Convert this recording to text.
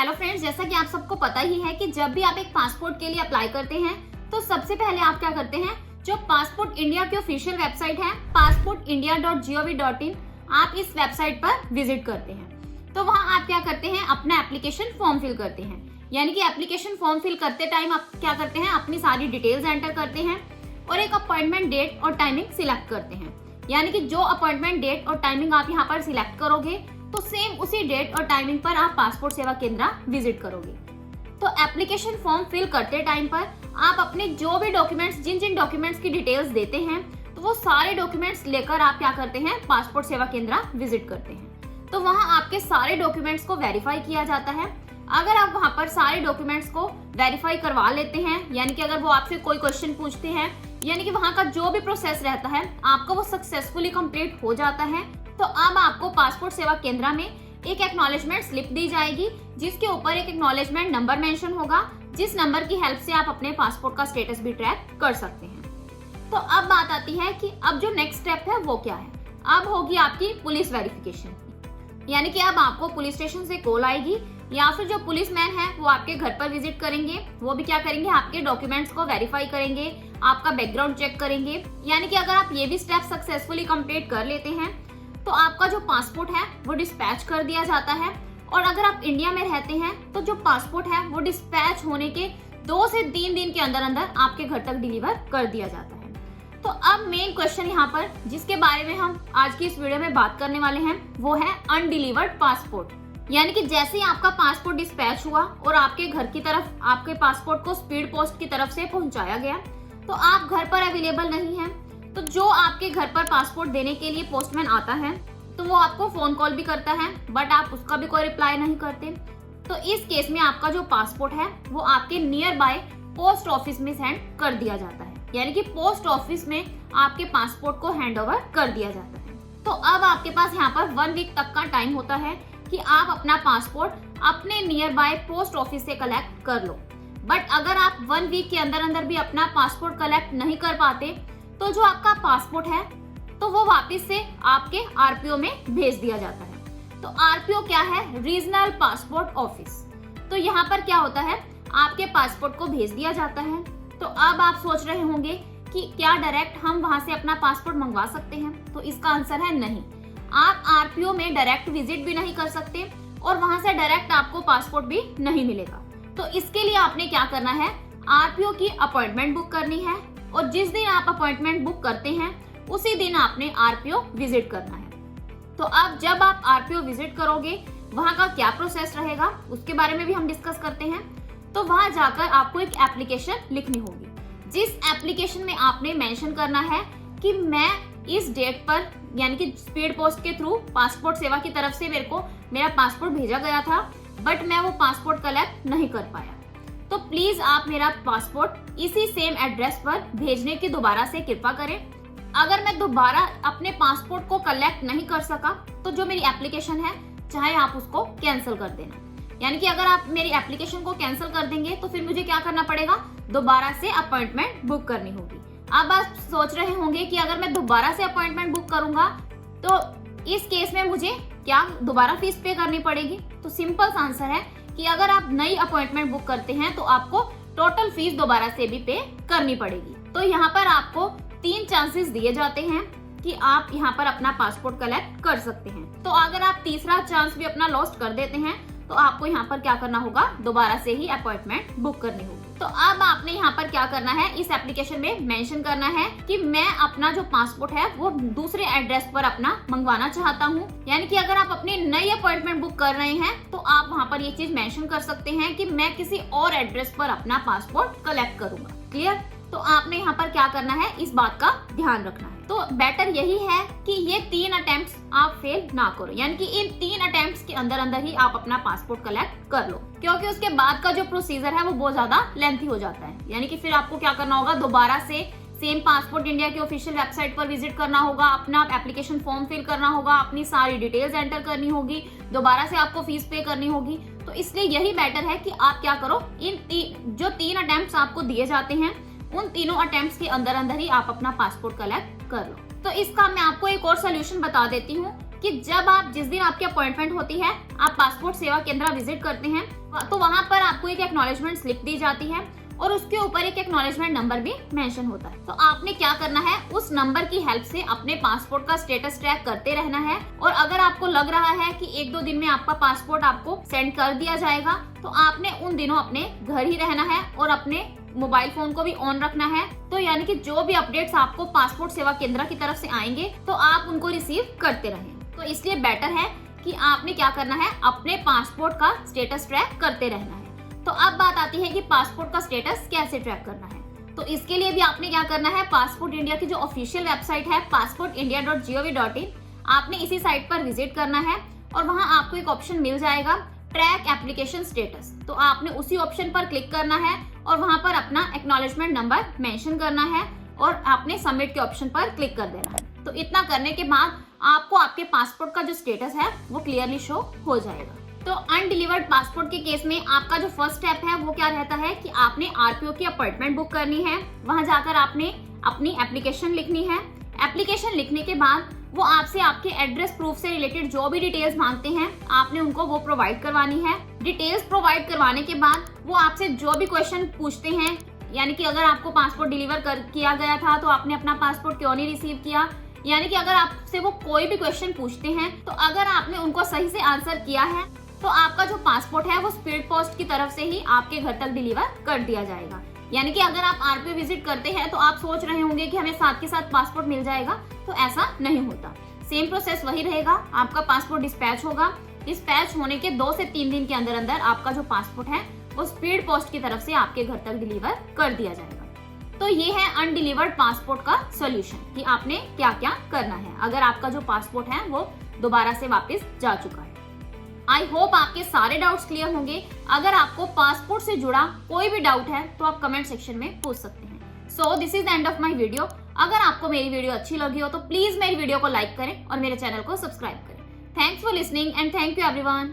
Hello friends, जैसा कि आप सबको पता ही है कि जब भी आप एक पासपोर्ट के लिए अप्लाई करते हैं तो सबसे पहले आप क्या करते हैं, जो पासपोर्ट इंडिया की ऑफिशियल वेबसाइट है passportindia.gov.in, आप इस वेबसाइट पर विजिट करते हैं। तो वहां आप क्या करते हैं, अपना एप्लीकेशन फॉर्म फिल करते हैं। यानी कि एप्लीकेशन फॉर्म फिल करते टाइम आप क्या करते हैं, अपनी सारी डिटेल्स एंटर करते हैं और एक अपॉइंटमेंट डेट और टाइमिंग सिलेक्ट करते हैं। यानी कि जो अपॉइंटमेंट डेट और टाइमिंग आप यहाँ पर सिलेक्ट करोगे तो सेम उसी डेट और टाइमिंग पर आप पासपोर्ट सेवा केंद्र विजिट करोगे। तो एप्लीकेशन फॉर्म फिल करते टाइम पर आप अपने जो भी डॉक्यूमेंट्स, जिन जिन डॉक्यूमेंट्स की डिटेल्स देते हैं, तो वो सारे डॉक्यूमेंट्स लेकर आप क्या करते हैं, पासपोर्ट सेवा केंद्र विजिट करते हैं। तो वहां आपके सारे डॉक्यूमेंट्स को वेरीफाई किया जाता है। अगर आप वहां पर सारे डॉक्यूमेंट्स को वेरीफाई करवा लेते हैं, यानी कि अगर वो आपसे कोई क्वेश्चन पूछते हैं, यानी कि वहां का जो भी प्रोसेस रहता है आपका वो सक्सेसफुली कंप्लीट हो जाता है, तो अब आपको पासपोर्ट सेवा केंद्र में एक एक्नॉलेजमेंट स्लिप दी जाएगी, जिसके ऊपर एक एक्नॉलेजमेंट नंबर मेंशन होगा, जिस नंबर की हेल्प से आप अपने पासपोर्ट का स्टेटस भी ट्रैक कर सकते हैं। तो अब बात आती है कि अब जो नेक्स्ट स्टेप है वो क्या है। अब होगी आपकी पुलिस वेरिफिकेशन, यानी कि अब आपको पुलिस स्टेशन से कॉल आएगी या फिर जो पुलिसमैन है वो आपके घर पर विजिट करेंगे। वो भी क्या करेंगे, आपके डॉक्यूमेंट्स को वेरीफाई करेंगे, आपका बैकग्राउंड चेक करेंगे। यानी कि अगर आप ये भी स्टेप सक्सेसफुली कंप्लीट कर लेते हैं तो आपका जो पासपोर्ट है वो डिस्पैच कर दिया जाता है। और अगर आप इंडिया में रहते हैं तो जो पासपोर्ट है वो डिस्पैच होने के 2 से 3 दिन के अंदर अंदर आपके घर तक डिलीवर कर दिया जाता है। तो अब मेन क्वेश्चन यहाँ पर जिसके बारे में हम आज की इस वीडियो में बात करने वाले हैं वो है अनडिलीवर्ड पासपोर्ट। यानी कि जैसे ही आपका पासपोर्ट डिस्पैच हुआ और आपके घर की तरफ आपके पासपोर्ट को स्पीड पोस्ट की तरफ से पहुंचाया गया, तो आप घर पर अवेलेबल नहीं हैं, तो जो आपके घर पर पासपोर्ट देने के लिए पोस्टमैन आता है तो वो आपको फोन कॉल भी करता है, बट आप उसका भी कोई रिप्लाई नहीं करते। तो इस केस में आपका जो पासपोर्ट है वो आपके नियर बाय पोस्ट ऑफिस में सेंड कर दिया जाता है। यानी कि पोस्ट ऑफिस में आपके पासपोर्ट को हैंड ओवर कर दिया जाता है। तो अब आपके पास यहाँ पर 1 वीक तक का टाइम होता है कि आप अपना पासपोर्ट अपने नियर बाय पोस्ट ऑफिस से कलेक्ट कर लो। बट अगर आप 1 वीक के अंदर अंदर भी अपना पासपोर्ट कलेक्ट नहीं कर पाते तो जो आपका पासपोर्ट है तो वो वापस से आपके आरपीओ में भेज दिया जाता है। तो आरपीओ क्या है, रीजनल पासपोर्ट ऑफिस। तो यहाँ पर क्या होता है, आपके पासपोर्ट को भेज दिया जाता है। तो अब आप सोच रहे होंगे कि क्या डायरेक्ट हम वहां से अपना पासपोर्ट मंगवा सकते हैं, तो इसका आंसर है नहीं। आप आरपीओ में डायरेक्ट विजिट भी नहीं कर सकते और वहां से डायरेक्ट आपको पासपोर्ट भी नहीं मिलेगा। तो इसके लिए आपने क्या करना है, आरपीओ की अपॉइंटमेंट बुक करनी है और जिस दिन आप अपॉइंटमेंट बुक करते हैं उसी दिन आपने आरपीओ विजिट करना है। तो अब जब आप आरपीओ विजिट करोगे वहां का क्या प्रोसेस रहेगा उसके बारे में भी हम डिस्कस करते हैं। तो वहां जाकर आपको एक एप्लीकेशन लिखनी होगी, जिस एप्लीकेशन में आपने मेंशन करना है कि मैं इस डेट पर, यानी कि स्पीड पोस्ट के थ्रू पासपोर्ट सेवा की तरफ से मेरे को मेरा पासपोर्ट भेजा गया था, बट मैं वो पासपोर्ट कलेक्ट नहीं कर पाया, तो प्लीज आप मेरा पासपोर्ट इसी सेम एड्रेस पर भेजने की दोबारा से कृपा करें। अगर मैं दोबारा अपने पासपोर्ट को कलेक्ट नहीं कर सका तो जो मेरी एप्लीकेशन है चाहे आप उसको कैंसिल कर देना। यानी कि अगर आप मेरी एप्लीकेशन को कैंसिल कर देंगे तो फिर मुझे क्या करना पड़ेगा, दोबारा से अपॉइंटमेंट बुक करनी होगी। अब आप सोच रहे होंगे कि अगर मैं दोबारा से अपॉइंटमेंट बुक करूंगा तो इस केस में मुझे क्या दोबारा फीस पे करनी पड़ेगी। तो सिंपल आंसर है कि अगर आप नई अपॉइंटमेंट बुक करते हैं तो आपको टोटल फीस दोबारा से भी पे करनी पड़ेगी। तो यहाँ पर आपको 3 चांसेस दिए जाते हैं कि आप यहाँ पर अपना पासपोर्ट कलेक्ट कर सकते हैं। तो अगर आप तीसरा चांस भी अपना लॉस्ट कर देते हैं तो आपको यहाँ पर क्या करना होगा, दोबारा से ही अपॉइंटमेंट बुक करनी होगी। तो अब आपने यहाँ पर क्या करना है, इस एप्लीकेशन में मेंशन करना है कि मैं अपना जो पासपोर्ट है वो दूसरे एड्रेस पर अपना मंगवाना चाहता हूँ। यानी कि अगर आप अपनी नई अपॉइंटमेंट बुक कर रहे हैं तो आप वहाँ पर ये चीज मेंशन कर सकते हैं कि मैं किसी और एड्रेस पर अपना पासपोर्ट कलेक्ट करूंगा। क्लियर? तो आपने यहाँ पर क्या करना है, इस बात का ध्यान रखना है। तो बेटर यही है कि ये 3 अटेम्प्ट्स आप फेल ना करो, यानी कि इन 3 अटेम्प्ट्स के अंदर अंदर ही आप अपना पासपोर्ट कलेक्ट कर लो, क्योंकि उसके बाद का जो प्रोसीजर है वो बहुत ज्यादा लेंथी हो जाता है। यानी कि फिर आपको क्या करना होगा, दोबारा से सेम पासपोर्ट इंडिया की ऑफिशियल वेबसाइट पर विजिट करना होगा, अपना एप्लीकेशन फॉर्म फिल करना होगा, अपनी सारी डिटेल्स एंटर करनी होगी, दोबारा से आपको फीस पे करनी होगी। तो इसलिए यही बेटर है कि आप क्या करो, इन जो 3 अटेम्प्ट्स आपको दिए जाते हैं उन तीनों अटेम्प्ट्स के अंदर अंदर ही आप अपना पासपोर्ट कलेक्ट कर लो। तो इसका मैं आपको एक और सोल्यूशन बता देती हूँ कि जब आप जिस दिन आपकी अपॉइंटमेंट होती है, आप पासपोर्ट सेवा केंद्र विजिट करते हैं, तो वहां पर आपको एक एक्नॉलेजमेंट स्लिप दी जाती है और उसके ऊपर एक एक्नॉलेजमेंट नंबर भी मेंशन होता है। तो आपने क्या करना है, उस नंबर की हेल्प से अपने पासपोर्ट का स्टेटस ट्रैक करते रहना है। और अगर आपको लग रहा है कि 1-2 दिन में आपका पासपोर्ट आपको सेंड कर दिया जाएगा, तो आपने उन दिनों अपने घर ही रहना है और अपने मोबाइल फोन को भी ऑन रखना है। तो यानी कि जो भी अपडेट्स आपको पासपोर्ट सेवा केंद्र की तरफ से आएंगे, तो आप उनको रिसीव करते रहें। तो इसलिए बेटर है कि आपने क्या करना है, अपने पासपोर्ट का स्टेटस ट्रैक करते रहना है। तो अब बात आती है कि पासपोर्ट का स्टेटस कैसे ट्रैक करना है। तो इसके लिए भी आपने क्या करना है, पासपोर्ट इंडिया की जो ऑफिशियल वेबसाइट है passportindia.gov.in, आपने इसी साइट पर विजिट करना है और वहां आपको एक ऑप्शन मिल जाएगा ट्रैक एप्लीकेशन स्टेटस। तो आपने उसी ऑप्शन पर क्लिक करना है और वहां पर अपना एक्नॉलेजमेंट नंबर मेंशन करना है और आपने सबमिट के ऑप्शन पर क्लिक कर देना है। तो इतना करने के बाद आपको आपके पासपोर्ट का जो स्टेटस है वो क्लियरली शो हो जाएगा। तो अनडिलीवर्ड पासपोर्ट के केस में आपका जो फर्स्ट स्टेप है वो क्या रहता है कि आपने आरपीओ की अपॉइंटमेंट बुक करनी है। वहां जाकर आपने अपनी एप्लीकेशन लिखनी है। एप्लीकेशन लिखने के बाद वो आपसे आपके एड्रेस प्रूफ से रिलेटेड जो भी डिटेल्स मांगते हैं, आपने उनको वो प्रोवाइड करवानी है। डिटेल्स प्रोवाइड करवाने के बाद वो आपसे जो भी क्वेश्चन पूछते हैं, यानी कि अगर आपको पासपोर्ट डिलीवर किया गया था तो आपने अपना पासपोर्ट क्यों नहीं रिसीव किया, यानी कि अगर आपसे वो कोई भी क्वेश्चन पूछते हैं तो अगर आपने उनको सही से आंसर किया है तो आपका जो पासपोर्ट है वो स्पीड पोस्ट की तरफ से ही आपके घर तक डिलीवर कर दिया जाएगा। यानी कि अगर आप आरपीओ विजिट करते हैं तो आप सोच रहे होंगे कि हमें साथ के साथ पासपोर्ट मिल जाएगा, तो ऐसा नहीं होता। सेम प्रोसेस वही रहेगा, आपका पासपोर्ट डिस्पैच होगा। डिस्पैच होने के 2 से 3 दिन के अंदर अंदर आपका जो पासपोर्ट है वो स्पीड पोस्ट की तरफ से आपके घर तक डिलीवर कर दिया जाएगा। तो ये है अनडिलीवर्ड पासपोर्ट का सोल्यूशन कि आपने क्या क्या करना है अगर आपका जो पासपोर्ट है वो दोबारा से वापस जा चुका है। आई होप आपके सारे डाउट्स क्लियर होंगे। अगर आपको पासपोर्ट से जुड़ा कोई भी डाउट है तो आप कमेंट सेक्शन में पूछ सकते हैं। So this is the end of my video. अगर आपको मेरी वीडियो अच्छी लगी हो तो प्लीज मेरी वीडियो को लाइक करें और मेरे चैनल को सब्सक्राइब करें। Thanks for listening and thank you everyone.